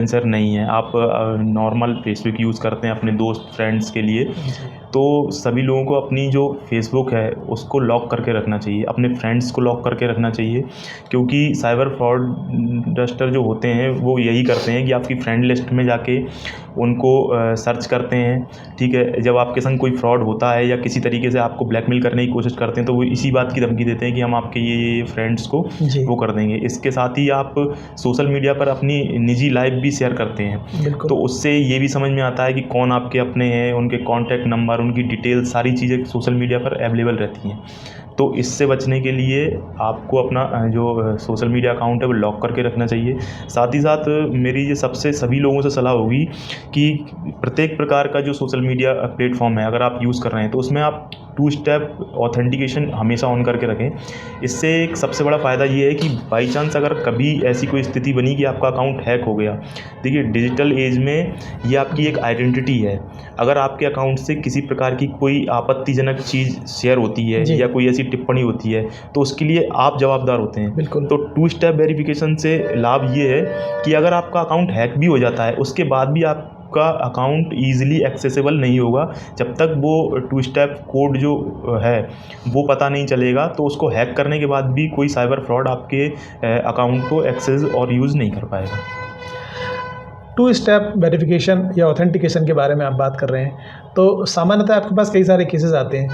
Influencer नहीं है, आप नॉर्मल फेसबुक यूज़ करते हैं अपने दोस्त फ्रेंड्स के लिए, तो सभी लोगों को अपनी जो फेसबुक है उसको लॉक करके रखना चाहिए, अपने फ्रेंड्स को लॉक करके रखना चाहिए। क्योंकि साइबर फ्रॉडस्टर जो होते हैं वो यही करते हैं कि आपकी फ्रेंड लिस्ट में जाके उनको सर्च करते हैं, ठीक है। जब आपके संग कोई फ्रॉड होता है या किसी तरीके से आपको ब्लैकमेल करने की कोशिश करते हैं तो वो इसी बात की धमकी देते हैं कि हम आपके ये फ्रेंड्स को जी। वो कर देंगे। इसके साथ ही आप सोशल मीडिया पर अपनी निजी लाइफ भी शेयर करते हैं, बिल्कुल। तो उससे ये भी समझ में आता है कि कौन आपके अपने हैं, उनके कॉन्टैक्ट नंबर, उनकी डिटेल, सारी चीज़ें सोशल मीडिया पर अवेलेबल रहती हैं। तो इससे बचने के लिए आपको अपना जो सोशल मीडिया अकाउंट है वो लॉक करके रखना चाहिए। साथ ही साथ मेरी ये सबसे सभी लोगों से सलाह होगी कि प्रत्येक प्रकार का जो सोशल मीडिया प्लेटफॉर्म है अगर आप यूज़ कर रहे हैं तो उसमें आप 2 स्टेप ऑथेंटिकेशन हमेशा ऑन करके रखें। इससे एक सबसे बड़ा फ़ायदा ये है कि बाई चांस अगर कभी ऐसी कोई स्थिति बनी कि आपका अकाउंट हैक हो गया, देखिए डिजिटल एज में ये आपकी एक आइडेंटिटी है। अगर आपके अकाउंट से किसी प्रकार की कोई आपत्तिजनक चीज़ शेयर होती है जी। या कोई ऐसी टिप्पणी होती है तो उसके लिए आप जवाबदार होते हैं। बिल्कुल। तो 2 स्टेप वेरिफिकेशन से लाभ ये है कि अगर आपका अकाउंट हैक भी हो जाता है उसके बाद भी आपका अकाउंट ईज़िली एक्सेसिबल नहीं होगा। जब तक वो 2 स्टेप कोड जो है वो पता नहीं चलेगा तो उसको हैक करने के बाद भी कोई साइबर फ्रॉड आपके अकाउंट को एक्सेस और यूज़ नहीं कर पाएगा। 2 स्टेप वेरिफिकेशन या ऑथेंटिकेशन के बारे में आप बात कर रहे हैं, तो सामान्यतः आपके पास कई सारे केसेस आते हैं,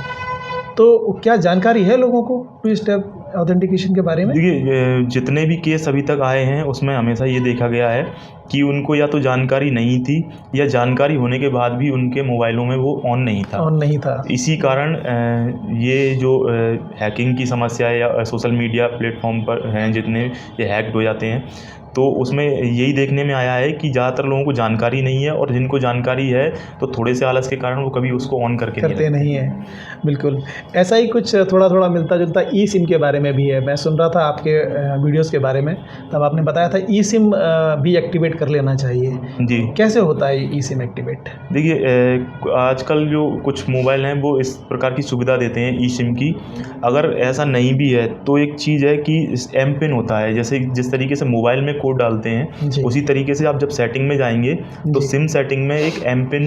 तो क्या जानकारी है लोगों को 2 स्टेप ऑथेंटिकेशन के बारे में? देखिए जितने भी केस अभी तक आए हैं उसमें हमेशा ये देखा गया है कि उनको या तो जानकारी नहीं थी या जानकारी होने के बाद भी उनके मोबाइलों में वो ऑन नहीं था। ऑन नहीं था। इसी कारण ये जो हैकिंग की समस्या है या सोशल मीडिया प्लेटफॉर्म पर हैं जितने ये हैक्ड हो जाते हैं, तो उसमें यही देखने में आया है कि ज़्यादातर लोगों को जानकारी नहीं है और जिनको जानकारी है तो थोड़े से आलस के कारण वो कभी उसको ऑन करके करते नहीं हैं। बिल्कुल, ऐसा ही कुछ थोड़ा-थोड़ा मिलता-जुलता ई सिम के बारे में भी है। मैं सुन रहा था आपके वीडियोज़ के बारे में, तब आपने बताया था ई सिम भी एक्टिवेट कर लेना चाहिए। जी। कैसे होता है ई सिम एक्टिवेट? देखिए आजकल जो कुछ मोबाइल हैं वो इस प्रकार की सुविधा देते हैं ई सिम की। अगर ऐसा नहीं भी है तो एक चीज़ है कि एम पिन होता है, जैसे जिस तरीके से मोबाइल में कोड डालते हैं जी। उसी तरीके से आप जब सेटिंग में जाएंगे तो जी। सिम सेटिंग में एक एम पिन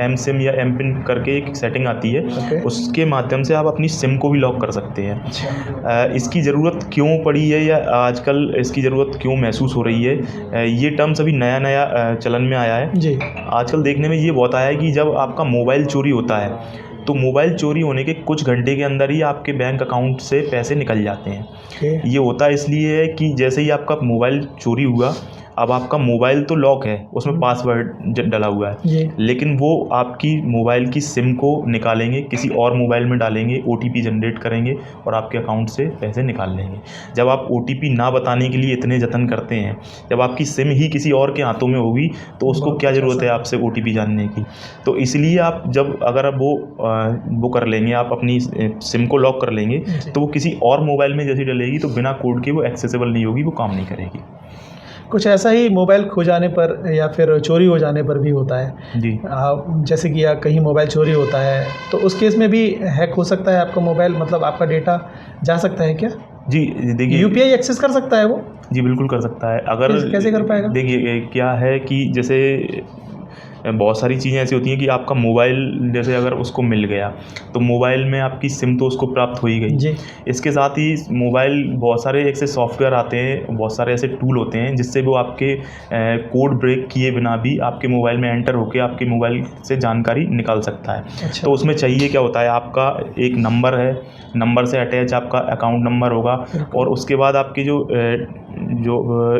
एम सिम या एम पिन करके एक सेटिंग आती है। ओके। उसके माध्यम से आप अपनी सिम को भी लॉक कर सकते हैं। अच्छा। इसकी ज़रूरत क्यों पड़ी है या आजकल इसकी ज़रूरत क्यों महसूस हो रही है, ये टर्म्स अभी नया नया चलन में आया है। जी। आजकल देखने में ये बहुत आया है कि जब आपका मोबाइल चोरी होता है तो मोबाइल चोरी होने के कुछ घंटे के अंदर ही आपके बैंक अकाउंट से पैसे निकल जाते हैं। ओके। ये होता इसलिए है कि जैसे ही आपका मोबाइल चोरी हुआ, अब आपका मोबाइल तो लॉक है, उसमें पासवर्ड डला हुआ है, जी। लेकिन वो आपकी मोबाइल की सिम को निकालेंगे, किसी और मोबाइल में डालेंगे, ओटीपी जनरेट करेंगे और आपके अकाउंट से पैसे निकाल लेंगे। जब आप ओटीपी ना बताने के लिए इतने जतन करते हैं, जब आपकी सिम ही किसी और के हाथों में होगी तो उसको बहुत क्या अच्छा ज़रूरत है सर। आपसे ओटीपी जानने की। तो इसलिए आप जब अगर आप वो कर लेंगे, आप अपनी सिम को लॉक कर लेंगे जी। तो वो किसी और मोबाइल में जैसे डलेगी तो बिना कोड के वो एक्सेसिबल नहीं होगी, वो काम नहीं करेगी। कुछ ऐसा ही मोबाइल खो जाने पर या फिर चोरी हो जाने पर भी होता है। जी। जैसे कि कहीं मोबाइल चोरी होता है तो उस केस में भी हैक हो सकता है आपका मोबाइल, मतलब आपका डेटा जा सकता है क्या? जी, देखिए यूपीआई एक्सेस कर सकता है वो? जी, बिल्कुल कर सकता है। अगर कैसे कर पाएगा? देखिए क्या है कि जैसे बहुत सारी चीज़ें ऐसी होती हैं कि आपका मोबाइल जैसे अगर उसको मिल गया तो मोबाइल में आपकी सिम तो उसको प्राप्त हो ही गई। जी। इसके साथ ही मोबाइल बहुत सारे ऐसे सॉफ्टवेयर आते हैं, बहुत सारे ऐसे टूल होते हैं जिससे वो आपके कोड ब्रेक किए बिना भी आपके मोबाइल में एंटर होकर आपके मोबाइल से जानकारी निकाल सकता है। अच्छा। तो उसमें चाहिए क्या होता है, आपका एक नंबर है, नंबर से अटैच आपका अकाउंट नंबर होगा और उसके बाद आपके जो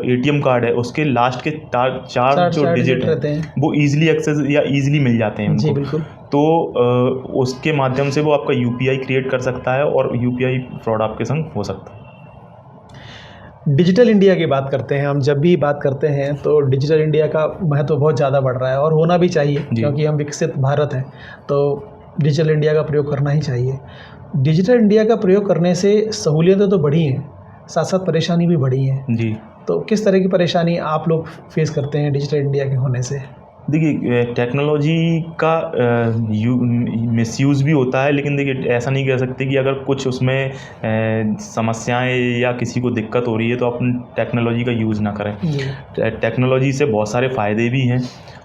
एटीएम कार्ड है उसके लास्ट के चार जो डिजिट रहते हैं हैं। वो ईजिली एक्सेस या ईजिली मिल जाते हैं जी उनको। बिल्कुल। तो उसके माध्यम से वो आपका यूपीआई क्रिएट कर सकता है और यूपीआई फ्रॉड आपके संग हो सकता है। डिजिटल इंडिया की बात करते हैं हम, जब भी बात करते हैं तो डिजिटल इंडिया का महत्व बहुत ज़्यादा बढ़ रहा है और होना भी चाहिए क्योंकि हम विकसित भारत हैं, तो डिजिटल इंडिया का प्रयोग करना ही चाहिए। डिजिटल इंडिया का प्रयोग करने से सहूलियतें तो बढ़ी हैं, साथ साथ परेशानी भी बढ़ी है। जी। तो किस तरह की परेशानी आप लोग फेस करते हैं डिजिटल इंडिया के होने से? देखिए टेक्नोलॉजी का मिसयूज़ भी होता है, लेकिन देखिए ऐसा नहीं कह सकते कि अगर कुछ उसमें समस्याएं या किसी को दिक्कत हो रही है तो अपन टेक्नोलॉजी का यूज़ ना करें। टेक्नोलॉजी से बहुत सारे फ़ायदे भी हैं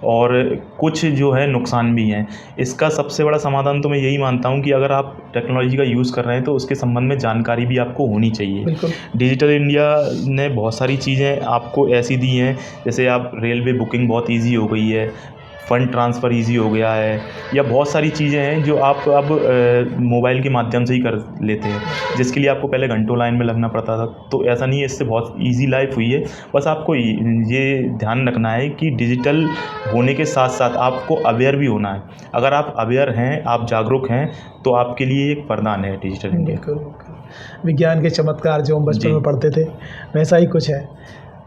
और कुछ जो है नुकसान भी हैं। इसका सबसे बड़ा समाधान तो मैं यही मानता हूँ कि अगर आप टेक्नोलॉजी का यूज़ कर रहे हैं तो उसके संबंध में जानकारी भी आपको होनी चाहिए। बिल्कुल। डिजिटल इंडिया ने बहुत सारी चीज़ें आपको ऐसी दी हैं, जैसे आप रेलवे बुकिंग बहुत ईज़ी हो गई है, फ़ंड ट्रांसफ़र ईज़ी हो गया है, या बहुत सारी चीज़ें हैं जो आप अब मोबाइल के माध्यम से ही कर लेते हैं, जिसके लिए आपको पहले घंटों लाइन में लगना पड़ता था। तो ऐसा नहीं है, इससे बहुत ईज़ी लाइफ़ हुई है। बस आपको ये ध्यान रखना है कि डिजिटल होने के साथ-साथ आपको अवेयर भी होना है। अगर आप अवेयर हैं, आप जागरूक हैं, तो आपके लिए एक वरदान है डिजिटल इंडिया। बिल्कुल, बिल्कुल। विज्ञान के चमत्कार जो हम बचपन जी। में पढ़ते थे, वैसा ही कुछ है।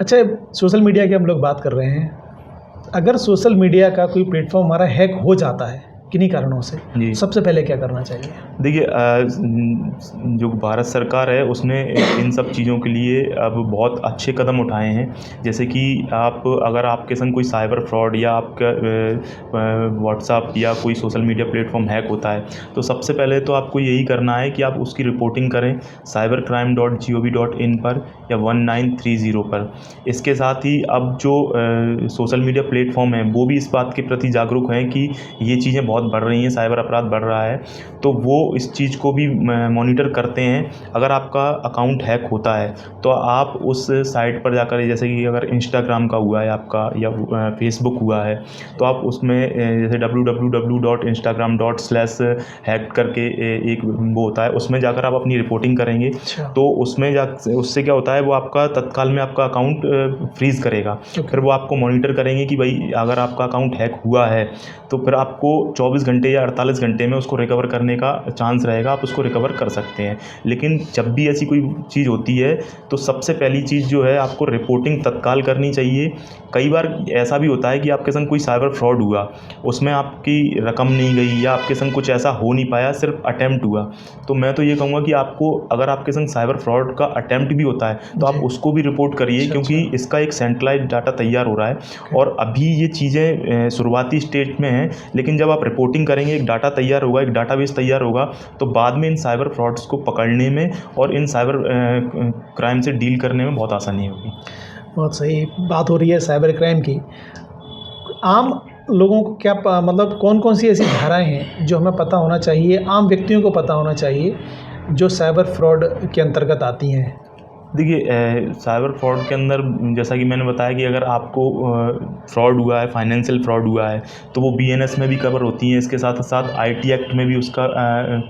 अच्छा, सोशल मीडिया की हम लोग बात कर रहे हैं। अगर सोशल मीडिया का कोई प्लेटफ़ॉर्म हमारा हैक हो जाता है किन्हीं कारणों से, जी। सबसे पहले क्या करना चाहिए? देखिए जो भारत सरकार है उसने इन सब चीज़ों के लिए अब बहुत अच्छे कदम उठाए हैं। जैसे कि अगर आपके संग कोई साइबर फ्रॉड या आपका व्हाट्सएप या कोई सोशल मीडिया प्लेटफॉर्म हैक होता है, तो सबसे पहले तो आपको यही करना है कि आप उसकी रिपोर्टिंग करें cybercrime.gov.in पर या 1930 पर। इसके साथ ही अब जो सोशल मीडिया प्लेटफॉर्म है वो भी इस बात के प्रति जागरूक हैं कि ये चीज़ें बहुत बढ़ रही हैं, साइबर अपराध बढ़ रहा है, तो वो इस चीज़ को भी मॉनिटर करते हैं। अगर आपका अकाउंट हैक होता है तो आप उस साइट पर जाकर, जैसे कि अगर इंस्टाग्राम का हुआ है आपका या फेसबुक हुआ है, तो आप उसमें जैसे www.instagram.com/hack करके एक वो होता है, उसमें जाकर आप अपनी रिपोर्टिंग करेंगे। अच्छा। तो उसमें उससे क्या होता है, वो आपका तत्काल में आपका अकाउंट फ्रीज़ करेगा। फिर वो आपको मॉनिटर करेंगे कि भाई अगर आपका अकाउंट हैक हुआ है तो फिर आपको 24 घंटे या 48 घंटे में उसको रिकवर करने का चांस रहेगा, आप उसको रिकवर कर सकते हैं। लेकिन जब भी ऐसी कोई चीज़ होती है तो सबसे पहली चीज़ जो है, आपको रिपोर्टिंग तत्काल करनी चाहिए। कई बार ऐसा भी होता है कि आपके संग कोई साइबर फ्रॉड हुआ, उसमें आपकी रकम नहीं गई या आपके संग कुछ ऐसा हो नहीं पाया, सिर्फ अटेम्प्ट हुआ, तो मैं तो ये कहूँगा कि आपको, अगर आपके संग साइबर फ्रॉड का अटेम्प्ट भी होता है तो आप उसको भी रिपोर्ट करिए, क्योंकि इसका एक सेंट्रलाइज्ड डाटा तैयार हो रहा है और अभी ये चीज़ें शुरुआती स्टेज में हैं। लेकिन जब आप रिपोर्टिंग करेंगे, एक डाटा तैयार होगा, एक डाटाबेस तैयार होगा, तो बाद में इन साइबर फ्रॉड्स को पकड़ने में और इन साइबर क्राइम से डील करने में बहुत आसानी होगी। बहुत सही बात हो रही है साइबर क्राइम की। आम लोगों को क्या मतलब कौन-कौन सी ऐसी धाराएँ हैं जो हमें पता होना चाहिए, आम व्यक्तियों को पता होना चाहिए, जो साइबर फ्रॉड के अंतर्गत आती हैं? देखिए साइबर फ्रॉड के अंदर, जैसा कि मैंने बताया कि अगर आपको फ्रॉड हुआ है, फाइनेंशियल फ्रॉड हुआ है, तो वो बीएनएस में भी कवर होती हैं। इसके साथ साथ आईटी एक्ट में भी उसका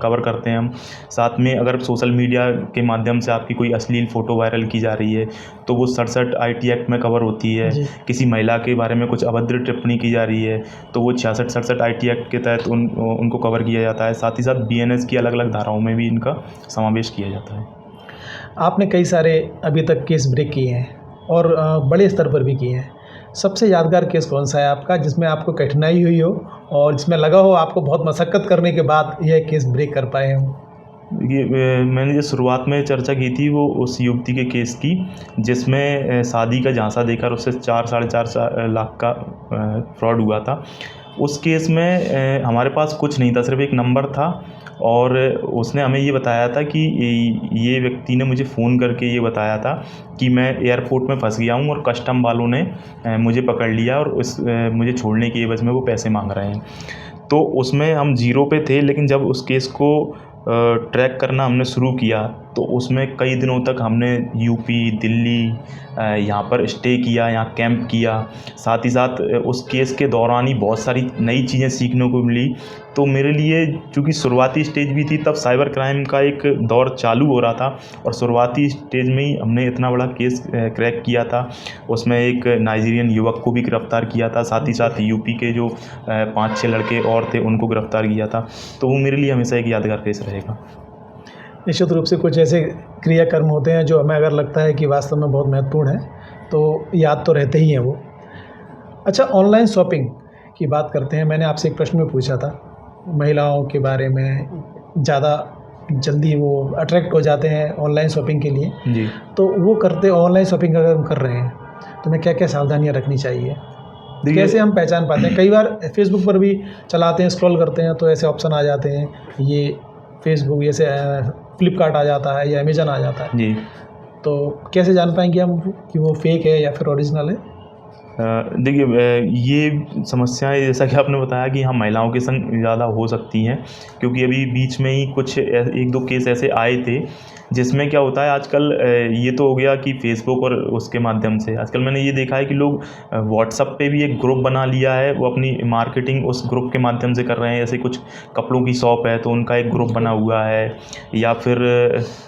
कवर करते हैं हम। साथ में अगर सोशल मीडिया के माध्यम से आपकी कोई अश्लील फ़ोटो वायरल की जा रही है तो वो 67 आईटी एक्ट में कवर होती है। किसी महिला के बारे में कुछ अभद्र टिप्पणी की जा रही है तो वो 66-67 आईटी एक्ट के तहत उनको कवर किया जाता है। साथ ही साथ बीएनएस की अलग अलग धाराओं में भी इनका समावेश किया जाता है। आपने कई सारे अभी तक केस ब्रेक किए हैं और बड़े स्तर पर भी किए हैं। सबसे यादगार केस कौन सा है आपका, जिसमें आपको कठिनाई हुई हो और जिसमें लगा हो आपको बहुत मशक्कत करने के बाद यह केस ब्रेक कर पाए हों? देखिए मैंने जो शुरुआत में चर्चा की थी वो उस युवती के केस की, जिसमें शादी का झांसा देकर उससे 4-4.5 लाख का फ्रॉड हुआ था। उस केस में हमारे पास कुछ नहीं था, सिर्फ एक नंबर था और उसने हमें ये बताया था कि ये व्यक्ति ने मुझे फ़ोन करके ये बताया था कि मैं एयरपोर्ट में फंस गया हूँ और कस्टम वालों ने मुझे पकड़ लिया और मुझे छोड़ने की एवज़ में वो पैसे मांग रहे हैं। तो उसमें हम ज़ीरो पे थे, लेकिन जब उस केस को ट्रैक करना हमने शुरू किया तो उसमें कई दिनों तक हमने यूपी, दिल्ली यहाँ पर स्टे किया, यहाँ कैंप किया। साथ ही साथ उस केस के दौरान ही बहुत सारी नई चीज़ें सीखने को मिली। तो मेरे लिए, चूँकि शुरुआती स्टेज भी थी, तब साइबर क्राइम का एक दौर चालू हो रहा था और शुरुआती स्टेज में ही हमने इतना बड़ा केस क्रैक किया था। उसमें एक नाइजीरियन युवक को भी गिरफ़्तार किया था, साथ ही साथ यूपी के जो 5-6 लड़के और थे उनको गिरफ़्तार किया था। तो वो मेरे लिए हमेशा एक यादगार केस रहेगा। निश्चित रूप से कुछ ऐसे क्रियाकर्म होते हैं जो हमें अगर लगता है कि वास्तव में बहुत महत्वपूर्ण है, तो याद तो रहते ही हैं वो। अच्छा, ऑनलाइन शॉपिंग की बात करते हैं। मैंने आपसे एक प्रश्न में पूछा था, महिलाओं के बारे में ज़्यादा जल्दी वो अट्रैक्ट हो जाते हैं ऑनलाइन शॉपिंग के लिए। जी। तो वो ऑनलाइन शॉपिंग अगर हम कर रहे हैं तो हमें क्या-क्या सावधानियाँ रखनी चाहिए? कैसे हम पहचान पाते हैं? कई बार फेसबुक पर भी चलाते हैं, स्क्रॉल करते हैं तो ऐसे ऑप्शन आ जाते हैं, ये फेसबुक जैसे फ्लिपकार्ट आ जाता है या अमेजन आ जाता है, जी। तो कैसे जान पाएंगे हम कि वो फेक है या फिर ओरिजिनल है? देखिए, ये समस्याएँ जैसा कि आपने बताया कि हाँ, महिलाओं के संग ज़्यादा हो सकती हैं, क्योंकि अभी बीच में ही कुछ 1-2 केस ऐसे आए थे, जिसमें क्या होता है आजकल, ये तो हो गया कि फ़ेसबुक और उसके माध्यम से। आजकल मैंने ये देखा है कि लोग व्हाट्सएप पे भी एक ग्रुप बना लिया है, वो अपनी मार्केटिंग उस ग्रुप के माध्यम से कर रहे हैं। जैसे कुछ कपड़ों की शॉप है तो उनका एक ग्रुप बना हुआ है, या फिर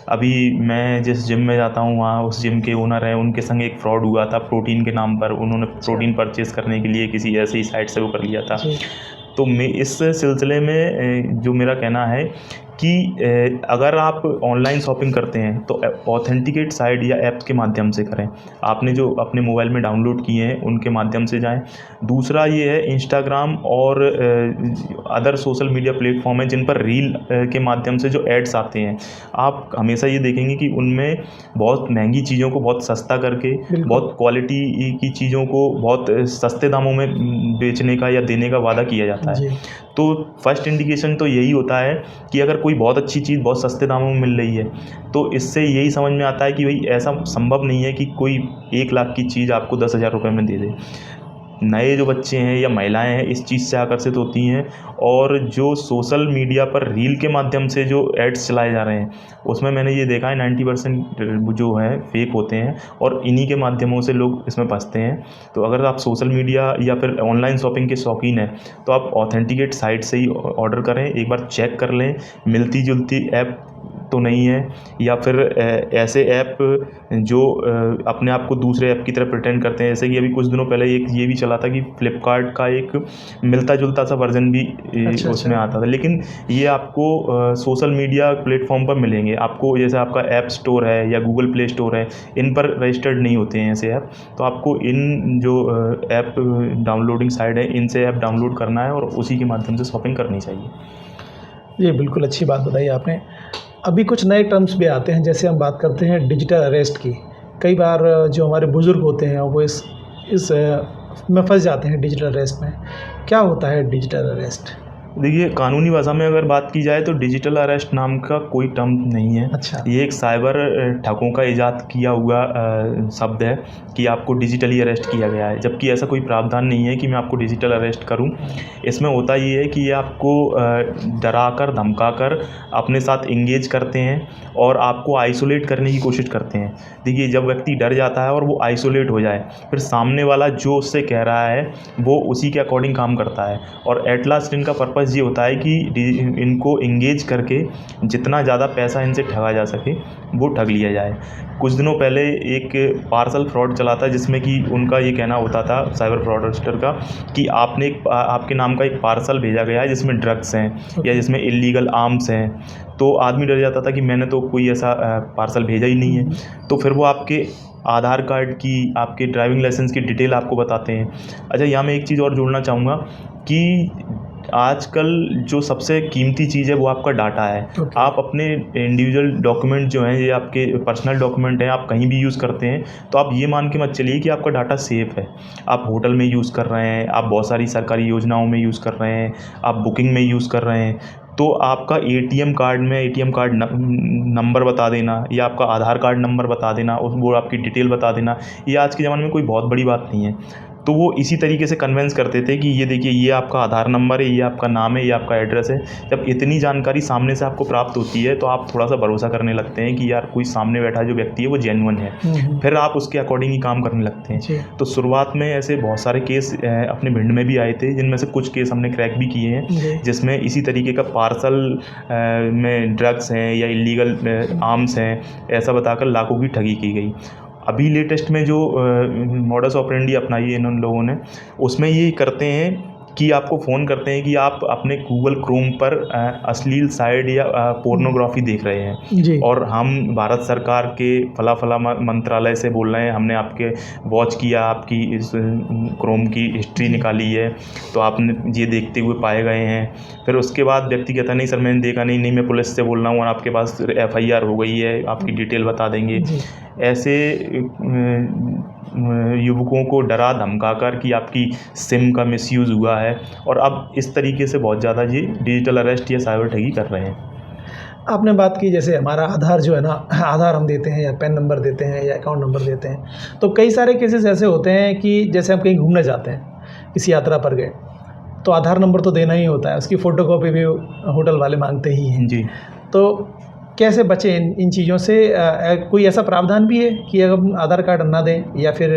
अभी मैं जिस जिम में जाता हूँ वहाँ उस जिम के ओनर हैं, उनके संग एक फ्रॉड हुआ था प्रोटीन के नाम पर। उन्होंने प्रोटीन परचेज़ करने के लिए किसी ऐसी ही साइट से वो कर लिया था। जी। तो मैं इस सिलसिले में जो मेरा कहना है कि अगर आप ऑनलाइन शॉपिंग करते हैं तो ऑथेंटिकेट साइट या ऐप्स के माध्यम से करें। आपने जो अपने मोबाइल में डाउनलोड किए हैं उनके माध्यम से जाएं। दूसरा ये है, इंस्टाग्राम और अदर सोशल मीडिया प्लेटफॉर्म हैं जिन पर रील के माध्यम से जो एड्स आते हैं, आप हमेशा ये देखेंगे कि उनमें बहुत महंगी चीज़ों को बहुत सस्ता करके, बहुत क्वालिटी की चीज़ों को बहुत सस्ते दामों में बेचने का या देने का वादा किया जाता है। जी। तो फर्स्ट इंडिकेशन तो यही होता है कि अगर कोई बहुत अच्छी चीज़ बहुत सस्ते दामों में मिल रही है, तो इससे यही समझ में आता है कि भाई ऐसा संभव नहीं है कि कोई 1 लाख की चीज़ आपको 10,000 रुपये में दे दे। नए जो बच्चे हैं या महिलाएं हैं इस चीज़ से आकर्षित होती हैं, और जो सोशल मीडिया पर रील के माध्यम से जो एड्स चलाए जा रहे हैं उसमें मैंने ये देखा है 90% जो है फेक होते हैं, और इन्हीं के माध्यमों से लोग इसमें फंसते हैं। तो अगर आप सोशल मीडिया या फिर ऑनलाइन शॉपिंग के शौकीन हैं तो आप ऑथेंटिकेट साइट से ही ऑर्डर करें, एक बार चेक कर लें मिलती जुलती ऐप तो नहीं है, या फिर ऐसे ऐप जो अपने आप को दूसरे ऐप की तरह प्रिटेंड करते हैं। जैसे कि अभी कुछ दिनों पहले एक ये भी चला था कि फ्लिपकार्ट का एक मिलता जुलता सा वर्जन भी उसमें आता था, लेकिन ये आपको सोशल मीडिया प्लेटफॉर्म पर मिलेंगे। आपको जैसे आपका ऐप स्टोर है या गूगल प्ले स्टोर है, इन पर रजिस्टर्ड नहीं होते हैं ऐसे ऐप। तो आपको इन जो ऐप डाउनलोडिंग साइट है इनसे ऐप डाउनलोड करना है और उसी के माध्यम से शॉपिंग करनी चाहिए। ये बिल्कुल अच्छी बात बताई आपने। अभी कुछ नए टर्म्स भी आते हैं, जैसे हम बात करते हैं डिजिटल अरेस्ट की। कई बार जो हमारे बुज़ुर्ग होते हैं वो इस में फंस जाते हैं डिजिटल अरेस्ट में। क्या होता है डिजिटल अरेस्ट? देखिए, कानूनी भाषा में अगर बात की जाए तो डिजिटल अरेस्ट नाम का कोई टर्म नहीं है। अच्छा। ये एक साइबर ठगों का इजाद किया हुआ शब्द है कि आपको डिजिटली अरेस्ट किया गया है, जबकि ऐसा कोई प्रावधान नहीं है कि मैं आपको डिजिटल अरेस्ट करूं। इसमें होता ये है कि ये आपको डराकर धमकाकर अपने साथ इंगेज करते हैं और आपको आइसोलेट करने की कोशिश करते हैं। देखिए, जब व्यक्ति डर जाता है और वो आइसोलेट हो जाए, फिर सामने वाला जो उससे कह रहा है वो उसी के अकॉर्डिंग काम करता है, और एट लास्ट इनका पर्पस ये होता है कि इनको इंगेज करके जितना ज़्यादा पैसा इनसे ठगा जा सके वो ठग लिया जाए। कुछ दिनों पहले एक पार्सल फ्रॉड चला था जिसमें कि उनका ये कहना होता था साइबर फ्रॉडस्टर का कि आपके नाम का एक पार्सल भेजा गया है जिसमें ड्रग्स हैं या जिसमें इलीगल आर्म्स हैं। तो आदमी डर जाता था कि मैंने तो कोई ऐसा पार्सल भेजा ही नहीं है। तो फिर वो आपके आधार कार्ड की, आपके ड्राइविंग लाइसेंस की डिटेल आपको बताते हैं। अच्छा, यहाँ मैं एक चीज़ और जोड़ना चाहूँगा कि आजकल जो सबसे कीमती चीज़ है वो आपका डाटा है। आप अपने इंडिविजुअल डॉक्यूमेंट जो हैं, ये आपके पर्सनल डॉक्यूमेंट हैं, आप कहीं भी यूज़ करते हैं तो आप ये मान के मत चलिए कि आपका डाटा सेफ़ है। आप होटल में यूज़ कर रहे हैं, आप बहुत सारी सरकारी योजनाओं में यूज़ कर रहे हैं, आप बुकिंग में यूज़ कर रहे हैं, तो आपका एटीएम कार्ड नंबर बता देना या आपका आधार कार्ड नंबर बता देना, वो आपकी डिटेल बता देना, ये आज के ज़माने में कोई बहुत बड़ी बात नहीं है। तो वो इसी तरीके से कन्विंस करते थे कि ये देखिए, ये आपका आधार नंबर है, ये आपका नाम है, ये आपका एड्रेस है। जब इतनी जानकारी सामने से आपको प्राप्त होती है तो आप थोड़ा सा भरोसा करने लगते हैं कि यार कोई सामने बैठा जो व्यक्ति है वो जेन्युइन है। फिर आप उसके अकॉर्डिंग ही काम करने लगते हैं। तो शुरुआत में ऐसे बहुत सारे केस अपने भिंड में भी आए थे, जिनमें से कुछ केस हमने क्रैक भी किए हैं, जिसमें इसी तरीके का पार्सल में ड्रग्स हैं या इलीगल आर्म्स हैं ऐसा बताकर लाखों की ठगी की गई। अभी लेटेस्ट में जो मॉडस ऑपरेंडी अपनाई है इन लोगों ने, उसमें ये करते हैं कि आपको फ़ोन करते हैं कि आप अपने गूगल क्रोम पर अश्लील साइट या पोर्नोग्राफी देख रहे हैं और हम भारत सरकार के फला मंत्रालय से बोल रहे हैं, हमने आपके वॉच किया, आपकी इस क्रोम की हिस्ट्री निकाली है, तो आपने ये देखते हुए पाए गए हैं। फिर उसके बाद व्यक्ति कहता नहीं सर मैंने देखा नहीं, मैं पुलिस से बोल रहा हूँ और आपके पास FIR हो गई है, आपकी डिटेल बता देंगे। ऐसे युवकों को डरा धमकाकर कि आपकी सिम का मिसयूज़ हुआ है, और अब इस तरीके से बहुत ज़्यादा ये डिजिटल अरेस्ट या साइबर ठगी कर रहे हैं। आपने बात की जैसे हमारा आधार जो है ना, आधार हम देते हैं या पैन नंबर देते हैं या अकाउंट नंबर देते हैं, तो कई सारे केसेस ऐसे होते हैं कि जैसे हम कहीं घूमने जाते हैं, किसी यात्रा पर गए, तो आधार नंबर तो देना ही होता है, उसकी फ़ोटोकॉपी भी होटल वाले मांगते ही हैं। जी। तो कैसे बचें इन चीज़ों से? कोई ऐसा प्रावधान भी है कि अगर हम आधार कार्ड ना दें या फिर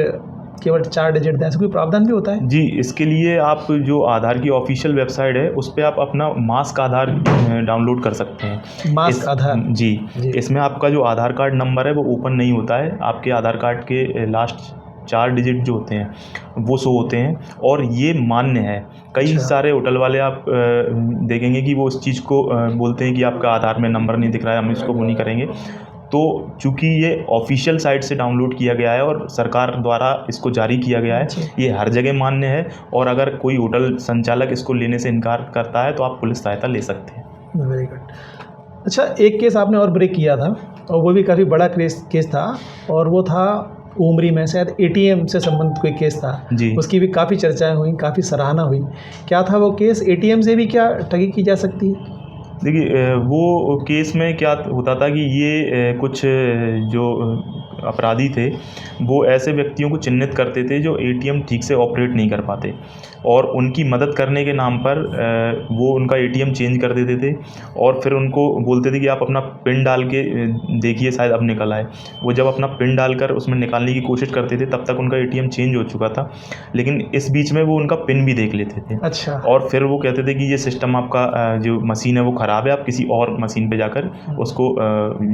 केवल 4 डिजिट दें, ऐसा कोई प्रावधान भी होता है? जी, इसके लिए आप जो आधार की ऑफ़िशियल वेबसाइट है, उस पे आप अपना मास्क आधार डाउनलोड कर सकते हैं। मास्क आधार? जी, जी। इसमें आपका जो आधार कार्ड नंबर है वो ओपन नहीं होता है, आपके आधार कार्ड के लास्ट 4 डिजिट जो होते हैं वो शो होते हैं, और ये मान्य है। कई अच्छा। सारे होटल वाले आप देखेंगे कि वो इस चीज़ को बोलते हैं कि आपका आधार में नंबर नहीं दिख रहा है, हम इसको वो नहीं करेंगे। तो चूँकि ये ऑफ़िशियल साइट से डाउनलोड किया गया है और सरकार द्वारा इसको जारी किया गया है, ये हर जगह मान्य है, और अगर कोई होटल संचालक इसको लेने से इनकार करता है तो आप पुलिस सहायता ले सकते हैं। Very good. अच्छा, एक केस आपने और ब्रेक किया था, और वो भी काफ़ी बड़ा केस था, और वो था उमरी में, शायद एटीएम से संबंधित कोई केस था। जी। उसकी भी काफ़ी चर्चाएं हुई, काफ़ी सराहना हुई। क्या था वो केस? एटीएम से भी क्या ठगी की जा सकती है? देखिए, वो केस में क्या होता था कि ये कुछ जो अपराधी थे, वो ऐसे व्यक्तियों को चिन्हित करते थे जो एटीएम ठीक से ऑपरेट नहीं कर पाते, और उनकी मदद करने के नाम पर वो उनका एटीएम चेंज कर देते थे, और फिर उनको बोलते थे कि आप अपना पिन डाल के देखिए, शायद अब निकल आए। वो जब अपना पिन डालकर उसमें निकालने की कोशिश करते थे, तब तक उनका एटीएम चेंज हो चुका था, लेकिन इस बीच में वो उनका पिन भी देख लेते थे। अच्छा। और फिर वो कहते थे कि ये सिस्टम आपका जो मशीन है वो ख़राब है, आप किसी और मशीन पे जाकर उसको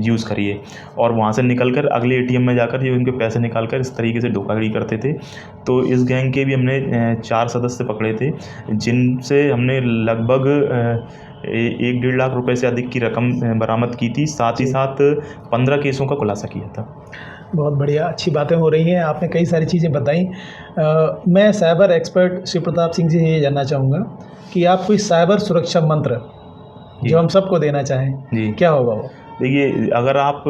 यूज़ करिए, और वहाँ से निकल कर अगले एटीएम में जाकर ये उनके पैसे निकाल कर इस तरीके से धोखाधड़ी करते थे। तो इस गैंग के भी हमने 4 सदस्य पकड़े थे, जिनसे हमने लगभग 1-1.5 लाख रुपए से अधिक की रकम बरामद की थी, साथ ही साथ 15 केसों का खुलासा किया था। बहुत बढ़िया, अच्छी बातें हो रही हैं, आपने कई सारी चीज़ें बताई। मैं साइबर एक्सपर्ट शिव प्रताप सिंह से ये जानना चाहूँगा कि आप कोई साइबर सुरक्षा मंत्र जो हम सबको देना चाहें, जी। क्या होगा वो? देखिए, अगर आप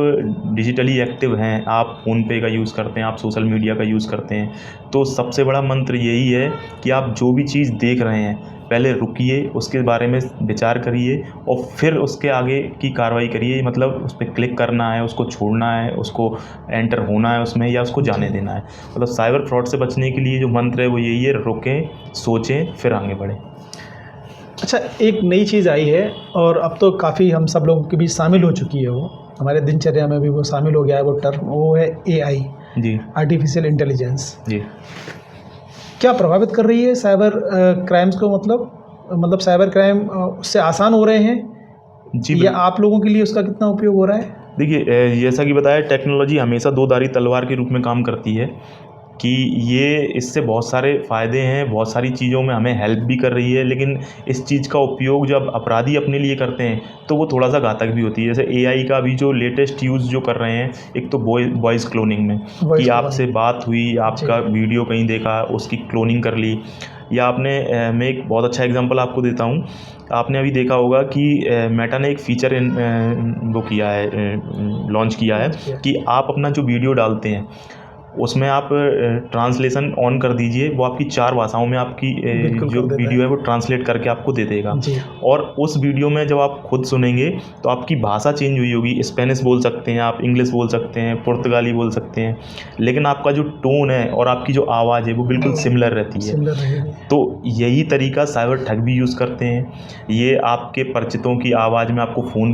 डिजिटली एक्टिव हैं, आप फ़ोनपे का यूज़ करते हैं, आप सोशल मीडिया का यूज़ करते हैं, तो सबसे बड़ा मंत्र यही है कि आप जो भी चीज़ देख रहे हैं, पहले रुकिए, उसके बारे में विचार करिए, और फिर उसके आगे की कार्रवाई करिए। मतलब उस पे क्लिक करना है, उसको छोड़ना है, उसको एंटर होना है उसमें, या उसको जाने देना है। मतलब साइबर फ्रॉड से बचने के लिए जो मंत्र है वो यही है, रुकें, सोचें, फिर आगे बढ़ें। अच्छा, एक नई चीज़ आई है, और अब तो काफ़ी हम सब लोगों के बीच शामिल हो चुकी है, वो हमारे दिनचर्या में भी वो शामिल हो गया है वो टर्म, वो है एआई, जी। Artificial intelligence. जी। क्या प्रभावित कर रही है साइबर क्राइम्स को? मतलब साइबर क्राइम उससे आसान हो रहे हैं, जी, या आप लोगों के लिए उसका कितना उपयोग हो रहा है? देखिए, जैसा कि बताया, टेक्नोलॉजी हमेशा दो-धारी तलवार के रूप में काम करती है, कि ये इससे बहुत सारे फ़ायदे हैं, बहुत सारी चीज़ों में हमें हेल्प भी कर रही है, लेकिन इस चीज़ का उपयोग जब अपराधी अपने लिए करते हैं तो वो थोड़ा-सा घातक भी होती है। जैसे एआई का अभी जो लेटेस्ट यूज़ जो कर रहे हैं, एक तो वॉइस क्लोनिंग में, कि आपसे बात हुई, आपका वीडियो कहीं देखा, उसकी क्लोनिंग कर ली, या आपने मैं एक बहुत अच्छा एग्जांपल आपको देता हूँ। आपने अभी देखा होगा कि मेटा ने एक फ़ीचर वो किया है, लॉन्च किया है, कि आप अपना जो वीडियो डालते हैं उसमें आप ट्रांसलेशन ऑन कर दीजिए, वो आपकी 4 भाषाओं में आपकी जो वीडियो है वो ट्रांसलेट करके आपको दे देगा। और उस वीडियो में जब आप खुद सुनेंगे तो आपकी भाषा चेंज हुई होगी, स्पेनिश बोल सकते हैं आप, इंग्लिश बोल सकते हैं, पुर्तगाली बोल सकते हैं, लेकिन आपका जो टोन है और आपकी जो आवाज़ है वो बिल्कुल सिमिलर रहती है। तो यही तरीका साइबर ठग भी यूज़ करते हैं। ये आपके परिचितों की आवाज़ में आपको फ़ोन